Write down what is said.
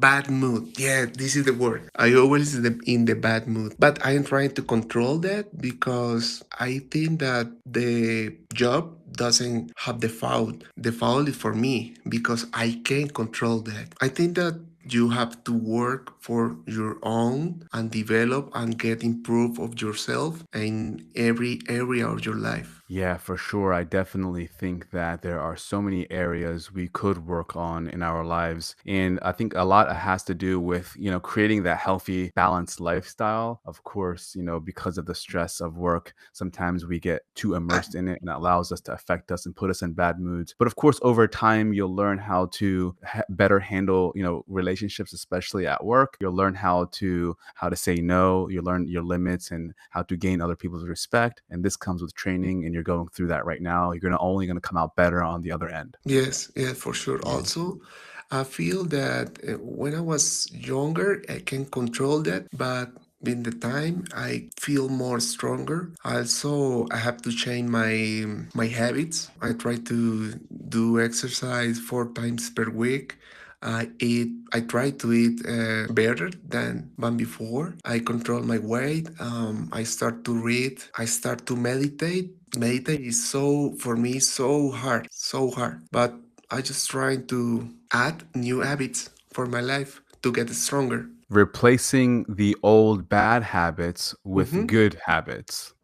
Bad mood. Yeah, this is the word. I always in the bad mood. But I am trying to control that because I think that the job doesn't have the fault. The fault is for me because I can't control that. I think that you have to work for your own and develop and get improve of yourself in every area of your life. Yeah, for sure. I definitely think that there are so many areas we could work on in our lives. And I think a lot has to do with, creating that healthy, balanced lifestyle. Of course, because of the stress of work, sometimes we get too I, immersed in it and it allows us to affect us and put us in bad moods. But of course, over time, you'll learn how to better handle, relationships, especially at work. You'll learn how to say no. You learn your limits and how to gain other people's respect. And this comes with training, and you're going through that right now. You're only gonna come out better on the other end. yes, yeah, for sure. Yeah. Also, I feel that when I was younger, I can control that, but in the time I feel more stronger. Also, I have to change my habits. I try to do exercise 4 times per week. I try to eat better than before. I control my weight. I start to read. I start to meditate. Meditate is so for me so hard, so hard. But I just trying to add new habits for my life to get stronger. Replacing the old bad habits with Mm-hmm. good habits.